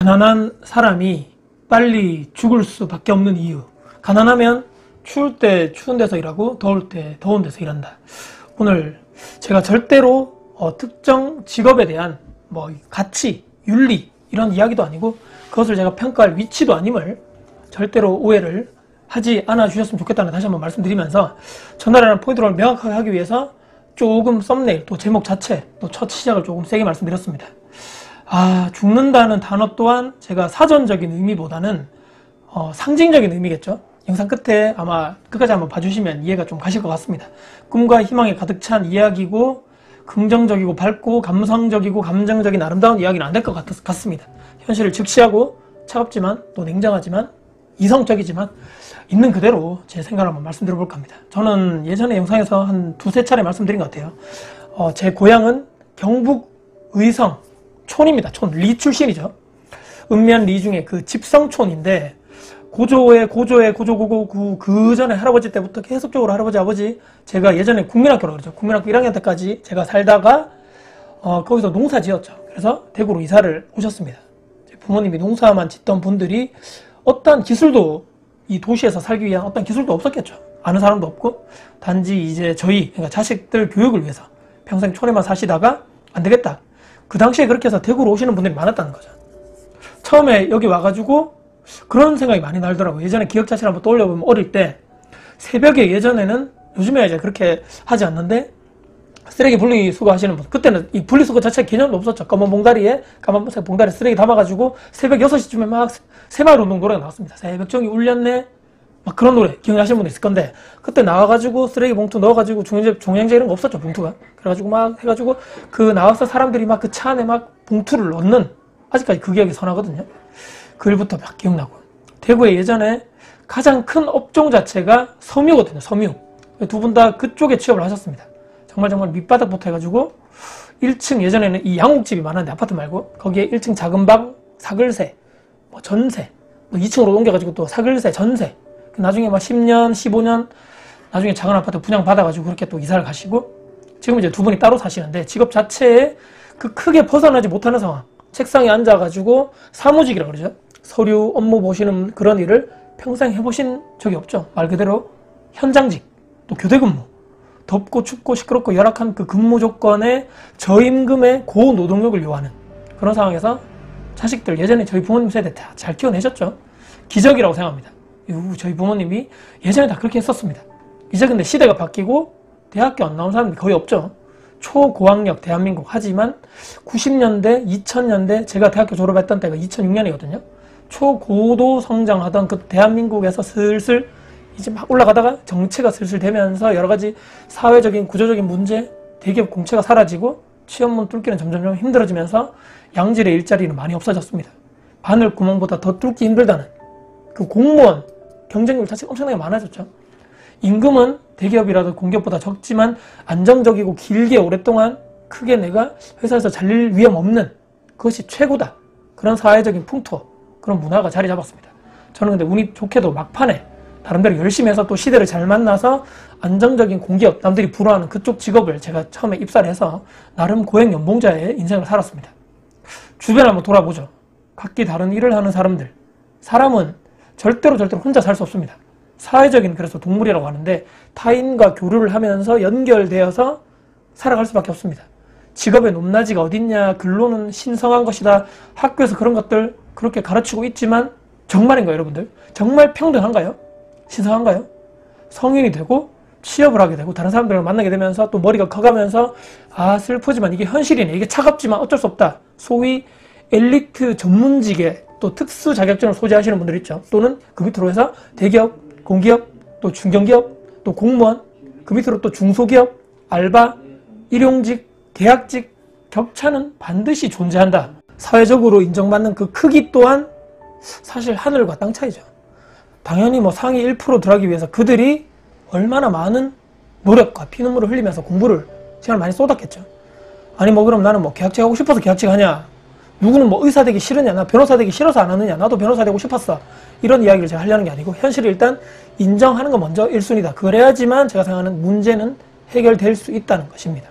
가난한 사람이 빨리 죽을 수밖에 없는 이유. 가난하면 추울 때 추운 데서 일하고 더울 때 더운 데서 일한다. 오늘 제가 절대로 특정 직업에 대한 가치, 윤리 이런 이야기도 아니고 그것을 제가 평가할 위치도 아님을 절대로 오해를 하지 않아 주셨으면 좋겠다는 다시 한번 말씀드리면서 전달하는 포인트를 명확하게 하기 위해서 조금 썸네일 또 제목 자체 또 첫 시작을 조금 세게 말씀드렸습니다. 죽는다는 단어 또한 제가 사전적인 의미보다는 상징적인 의미겠죠. 영상 끝에 아마 끝까지 한번 봐주시면 이해가 좀 가실 것 같습니다. 꿈과 희망에 가득 찬 이야기고 긍정적이고 밝고 감성적이고 감정적인 아름다운 이야기는 안 될 것 같습니다. 현실을 직시하고 차갑지만 또 냉정하지만 이성적이지만 있는 그대로 제 생각을 한번 말씀드려볼까 합니다. 저는 예전에 영상에서 한 두세 차례 말씀드린 것 같아요. 제 고향은 경북 의성 촌입니다. 촌, 리 출신이죠. 읍면 리 중에 그 집성촌인데 고조의 고조고고 그 전에 할아버지 때부터 계속적으로 할아버지 아버지 제가 예전에 국민학교라고 그러죠. 국민학교 1학년 때까지 제가 살다가 거기서 농사 지었죠. 그래서 대구로 이사를 오셨습니다. 부모님이 농사만 짓던 분들이 어떤 기술도 이 도시에서 살기 위한 어떤 기술도 없었겠죠. 아는 사람도 없고 단지 이제 저희 그러니까 자식들 교육을 위해서 평생 촌에만 사시다가 안 되겠다. 그 당시에 그렇게 해서 대구로 오시는 분들이 많았다는 거죠. 처음에 여기 와가지고 그런 생각이 많이 날더라고요. 예전에 기억 자체를 한번 떠올려보면 어릴 때 새벽에 예전에는 요즘에 이제 그렇게 하지 않는데 쓰레기 분리수거 하시는 분 그때는 이 분리수거 자체 개념도 없었죠. 까만 봉다리에 쓰레기 담아가지고 새벽 6시쯤에 막 새마을운동 노래가 나왔습니다. 새벽종이 울렸네 막 그런 노래 기억나시는 분도 있을 건데 그때 나와가지고 쓰레기 봉투 넣어가지고 종량제 이런 거 없었죠. 봉투가 그래가지고 막 해가지고 그 나와서 사람들이 막 그 차 안에 막 봉투를 넣는 아직까지 그 기억이 선하거든요. 그 일부터 막 기억나고 대구에 예전에 가장 큰 업종 자체가 섬유거든요. 섬유 두 분 다 그쪽에 취업을 하셨습니다. 정말 밑바닥부터 해가지고 1층 예전에는 이 양옥집이 많았는데 아파트 말고 거기에 1층 작은 방 사글세 전세 2층으로 옮겨가지고 또 사글세 전세 나중에 막 10년 15년 나중에 작은 아파트 분양 받아가지고 그렇게 또 이사를 가시고 지금 이제 두 분이 따로 사시는데 직업 자체에 그 크게 벗어나지 못하는 상황 책상에 앉아가지고 사무직이라고 그러죠. 서류 업무 보시는 그런 일을 평생 해보신 적이 없죠. 말 그대로 현장직 또 교대근무 덥고 춥고 시끄럽고 열악한 그 근무 조건에 저임금의 고노동력을 요하는 그런 상황에서 자식들 예전에 저희 부모님 세대 다 잘 키워내셨죠. 기적이라고 생각합니다. 저희 부모님이 예전에 다 그렇게 했었습니다. 이제 근데 시대가 바뀌고 대학교 안 나온 사람들이 거의 없죠. 초고학력 대한민국 하지만 90년대 2000년대 제가 대학교 졸업했던 때가 2006년이거든요. 초고도 성장하던 그 대한민국에서 슬슬 이제 막 올라가다가 정체가 슬슬 되면서 여러 가지 사회적인 구조적인 문제, 대기업 공채가 사라지고 취업문 뚫기는 점점 힘들어지면서 양질의 일자리는 많이 없어졌습니다. 바늘 구멍보다 더 뚫기 힘들다는 그 공무원 경쟁률 자체가 엄청나게 많아졌죠. 임금은 대기업이라도 공기업보다 적지만 안정적이고 길게 오랫동안 크게 내가 회사에서 잘릴 위험 없는 그것이 최고다. 그런 사회적인 풍토, 그런 문화가 자리 잡았습니다. 저는 근데 운이 좋게도 막판에 다른 데로 열심히 해서 또 시대를 잘 만나서 안정적인 공기업, 남들이 부러워하는 그쪽 직업을 제가 처음에 입사를 해서 나름 고액 연봉자의 인생을 살았습니다. 주변을 한번 돌아보죠. 각기 다른 일을 하는 사람들. 사람은 절대로 혼자 살 수 없습니다. 사회적인 그래서 동물이라고 하는데 타인과 교류를 하면서 연결되어서 살아갈 수밖에 없습니다. 직업의 높낮이가 어딨냐, 근로는 신성한 것이다. 학교에서 그런 것들 그렇게 가르치고 있지만 정말인가요, 여러분들? 정말 평등한가요? 신성한가요? 성인이 되고 취업을 하게 되고 다른 사람들을 만나게 되면서 또 머리가 커가면서 슬프지만 이게 현실이네. 이게 차갑지만 어쩔 수 없다. 소위 엘리트 전문직에 또 특수 자격증을 소지하시는 분들 있죠. 또는 그 밑으로 해서 대기업, 공기업, 또 중견기업, 또 공무원, 그 밑으로 또 중소기업, 알바, 일용직, 계약직 격차는 반드시 존재한다. 사회적으로 인정받는 그 크기 또한 사실 하늘과 땅 차이죠. 당연히 상위 1% 들어가기 위해서 그들이 얼마나 많은 노력과 피눈물을 흘리면서 공부를 시간을 많이 쏟았겠죠. 아니 그럼 나는 계약직 하고 싶어서 계약직 하냐, 누구는 의사 되기 싫으냐, 나 변호사 되기 싫어서 안 하느냐, 나도 변호사 되고 싶었어, 이런 이야기를 제가 하려는 게 아니고 현실을 일단 인정하는 거 먼저 1순위다. 그래야지만 제가 생각하는 문제는 해결될 수 있다는 것입니다.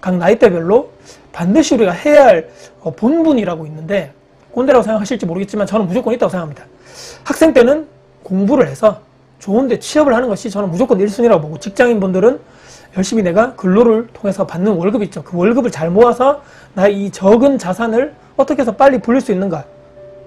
각 나이대별로 반드시 우리가 해야 할 본분이라고 있는데 꼰대라고 생각하실지 모르겠지만 저는 무조건 있다고 생각합니다. 학생 때는 공부를 해서 좋은데 취업을 하는 것이 저는 무조건 1순위라고 보고, 직장인분들은 열심히 내가 근로를 통해서 받는 월급이 있죠. 그 월급을 잘 모아서 나의 이 적은 자산을 어떻게 해서 빨리 불릴 수 있는가,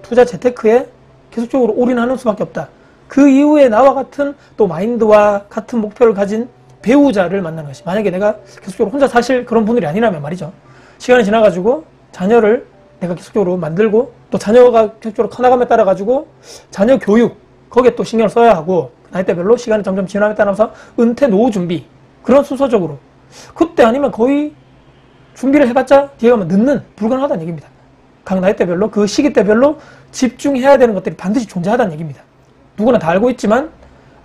투자 재테크에 계속적으로 올인하는 수밖에 없다. 그 이후에 나와 같은 또 마인드와 같은 목표를 가진 배우자를 만나는 것이, 만약에 내가 계속적으로 혼자 사실 그런 분들이 아니라면 말이죠. 시간이 지나가지고 자녀를 내가 계속적으로 만들고, 또 자녀가 계속적으로 커나감에 따라 가지고 자녀 교육 거기에 또 신경을 써야 하고, 나이대별로 시간이 점점 지남에 따라서 은퇴 노후 준비, 그런 순서적으로 그때 아니면 거의 준비를 해봤자 뒤에 가면 늦는, 불가능하다는 얘기입니다. 각 나이대별로 그 시기대별로 집중해야 되는 것들이 반드시 존재하다는 얘기입니다. 누구나 다 알고 있지만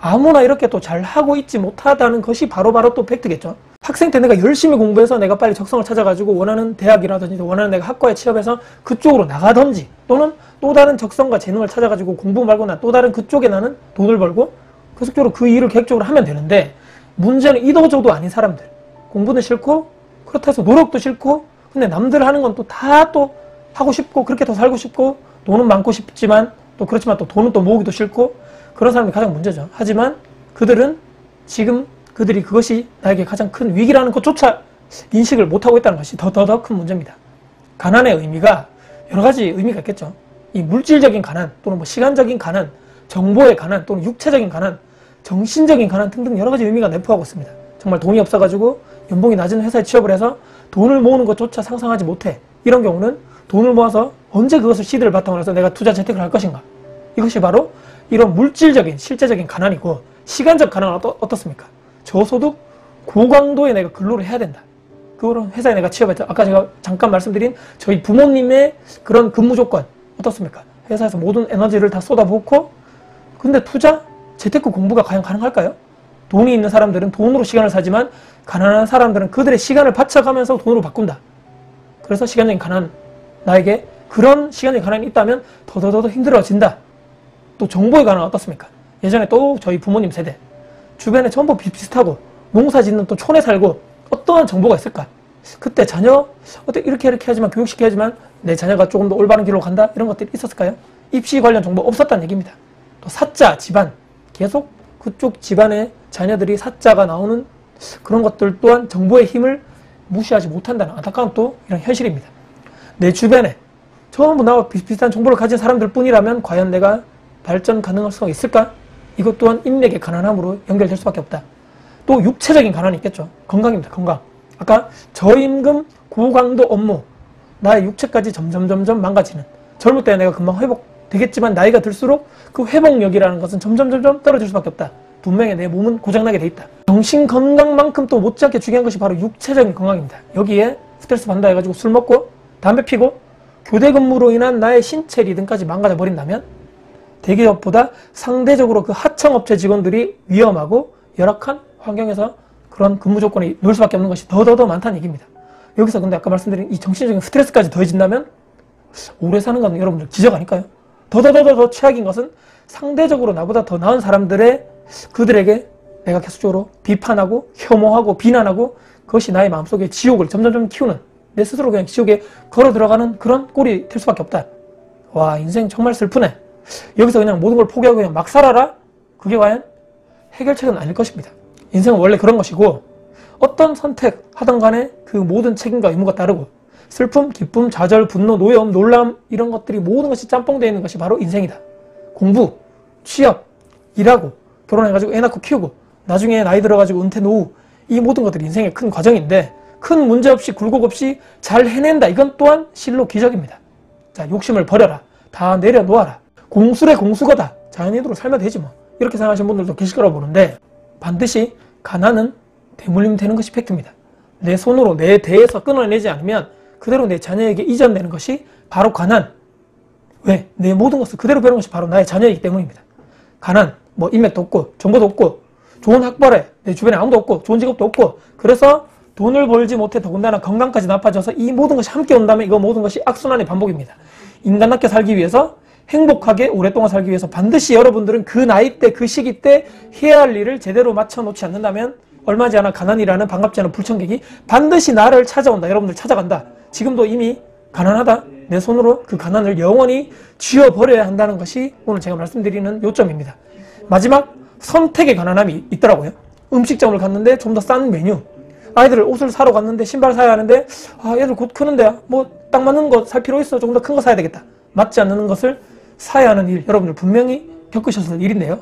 아무나 이렇게 또 잘하고 있지 못하다는 것이 바로바로 또 팩트겠죠. 학생 때 내가 열심히 공부해서 내가 빨리 적성을 찾아가지고 원하는 대학이라든지 원하는 내가 학과에 취업해서 그쪽으로 나가든지, 또는 또 다른 적성과 재능을 찾아가지고 공부 말고 나 또 다른 그쪽에 나는 돈을 벌고 계속적으로 그 일을 계획적으로 하면 되는데, 문제는 이도저도 아닌 사람들, 공부는 싫고 그렇다 해서 노력도 싫고, 근데 남들 하는 건 또 다 또 하고 싶고 그렇게 더 살고 싶고 돈은 많고 싶지만 또 그렇지만 또 돈은 또 모으기도 싫고, 그런 사람이 가장 문제죠. 하지만 그들은 지금 그들이 그것이 나에게 가장 큰 위기라는 것조차 인식을 못하고 있다는 것이 더 큰 문제입니다. 가난의 의미가 여러 가지 의미가 있겠죠. 이 물질적인 가난, 또는 뭐 시간적인 가난, 정보의 가난, 또는 육체적인 가난, 정신적인 가난 등등 여러 가지 의미가 내포하고 있습니다. 정말 돈이 없어가지고 연봉이 낮은 회사에 취업을 해서 돈을 모으는 것조차 상상하지 못해. 이런 경우는 돈을 모아서 언제 그것을 시드를 바탕으로 해서 내가 투자 재테크를 할 것인가. 이것이 바로 이런 물질적인 실제적인 가난이고, 시간적 가난은 어떻습니까? 저소득 고강도에 내가 근로를 해야 된다. 그런 회사에 내가 취업했죠. 아까 제가 잠깐 말씀드린 저희 부모님의 그런 근무 조건 어떻습니까? 회사에서 모든 에너지를 다 쏟아붓고, 근데 투자 재테크 공부가 과연 가능할까요? 돈이 있는 사람들은 돈으로 시간을 사지만 가난한 사람들은 그들의 시간을 바쳐가면서 돈으로 바꾼다. 그래서 시간적인 가난, 나에게 그런 시간적인 가난이 있다면 더 힘들어진다. 또 정보의 가난 어떻습니까? 예전에 또 저희 부모님 세대 주변에 전부 비슷하고 농사 짓는 또 촌에 살고 어떠한 정보가 있을까? 그때 자녀 어떻게 이렇게 하지만 교육시켜야지만 내 자녀가 조금 더 올바른 길로 간다, 이런 것들이 있었을까요? 입시 관련 정보 없었다는 얘기입니다. 또 사자 집안, 계속 그쪽 집안의 자녀들이 사자가 나오는 그런 것들 또한 정보의 힘을 무시하지 못한다는 안타까운 또 이런 현실입니다. 내 주변에 전부 나와 비슷한 정보를 가진 사람들 뿐이라면 과연 내가 발전 가능할 수가 있을까? 이것 또한 인맥의 가난함으로 연결될 수밖에 없다. 또 육체적인 가난이 있겠죠. 건강입니다. 건강. 아까 저임금 고강도 업무, 나의 육체까지 점점 망가지는, 젊을 때 내가 금방 회복되겠지만 나이가 들수록 그 회복력이라는 것은 점점 떨어질 수밖에 없다. 분명히 내 몸은 고장나게 돼 있다. 정신 건강만큼 또 못지않게 중요한 것이 바로 육체적인 건강입니다. 여기에 스트레스 받는다 해가지고 술 먹고 담배 피고 교대 근무로 인한 나의 신체 리듬까지 망가져 버린다면 대기업보다 상대적으로 그 하청업체 직원들이 위험하고 열악한 환경에서 그런 근무 조건이 놓일 수밖에 없는 것이 더 많다는 얘기입니다. 여기서 근데 아까 말씀드린 이 정신적인 스트레스까지 더해진다면 오래 사는 건 여러분들 기적 아닐까요? 더 최악인 것은 상대적으로 나보다 더 나은 사람들의 그들에게 내가 계속적으로 비판하고 혐오하고 비난하고 그것이 나의 마음속에 지옥을 점점 키우는, 내 스스로 그냥 지옥에 걸어 들어가는 그런 꼴이 될 수밖에 없다. 와, 인생 정말 슬프네. 여기서 그냥 모든 걸 포기하고 그냥 막 살아라? 그게 과연 해결책은 아닐 것입니다. 인생은 원래 그런 것이고, 어떤 선택하던 간에 그 모든 책임과 의무가 따르고, 슬픔, 기쁨, 좌절, 분노, 노여움, 놀람, 이런 것들이 모든 것이 짬뽕되어 있는 것이 바로 인생이다. 공부, 취업, 일하고, 결혼해가지고 애 낳고 키우고, 나중에 나이 들어가지고 은퇴 노후, 이 모든 것들이 인생의 큰 과정인데, 큰 문제 없이 굴곡 없이 잘 해낸다. 이건 또한 실로 기적입니다. 자, 욕심을 버려라. 다 내려놓아라. 공술의 공수거다. 자연인으로 살면 되지 뭐. 이렇게 생각하시는 분들도 계실 거라고 보는데, 반드시 가난은 대물림 되는 것이 팩트입니다. 내 손으로 내 대에서 끊어내지 않으면 그대로 내 자녀에게 이전되는 것이 바로 가난. 왜? 내 모든 것을 그대로 배우는 것이 바로 나의 자녀이기 때문입니다. 가난, 뭐 인맥도 없고 정보도 없고 좋은 학벌에 내 주변에 아무도 없고 좋은 직업도 없고, 그래서 돈을 벌지 못해 더군다나 건강까지 나빠져서 이 모든 것이 함께 온다면 이거 모든 것이 악순환의 반복입니다. 인간답게 살기 위해서, 행복하게 오랫동안 살기 위해서 반드시 여러분들은 그 나이 때, 그 시기 때 해야 할 일을 제대로 맞춰놓지 않는다면 얼마지 않아 가난이라는 반갑지 않은 불청객이 반드시 나를 찾아온다. 여러분들 찾아간다. 지금도 이미 가난하다, 내 손으로 그 가난을 영원히 지워버려야 한다는 것이 오늘 제가 말씀드리는 요점입니다. 마지막 선택의 가난함이 있더라고요. 음식점을 갔는데 좀 더 싼 메뉴, 아이들 옷을 사러 갔는데 신발 사야 하는데 얘들 곧 크는데 뭐 딱 맞는 거 살 필요 있어, 조금 더 큰 거 사야 되겠다, 맞지 않는 것을 사야 하는 일, 여러분들 분명히 겪으셨을 일인데요.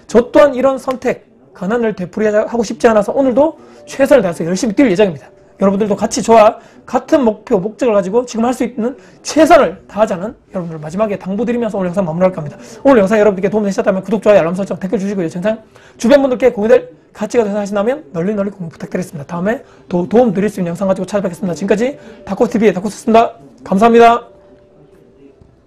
저 또한 이런 선택, 가난을 되풀이하고 싶지 않아서 오늘도 최선을 다해서 열심히 뛸 예정입니다. 여러분들도 같이 저와 같은 목표, 목적을 가지고 지금 할 수 있는 최선을 다하자는 여러분들 마지막에 당부드리면서 오늘 영상 마무리할까 합니다. 오늘 영상 여러분들께 도움이 되셨다면 구독, 좋아요, 알람 설정, 댓글 주시고요. 영상 주변 분들께 공유될 가치가 되신다면 널리 공유 부탁드리겠습니다. 다음에 도움 드릴 수 있는 영상 가지고 찾아뵙겠습니다. 지금까지 다코TV의 다코스였습니다. 감사합니다.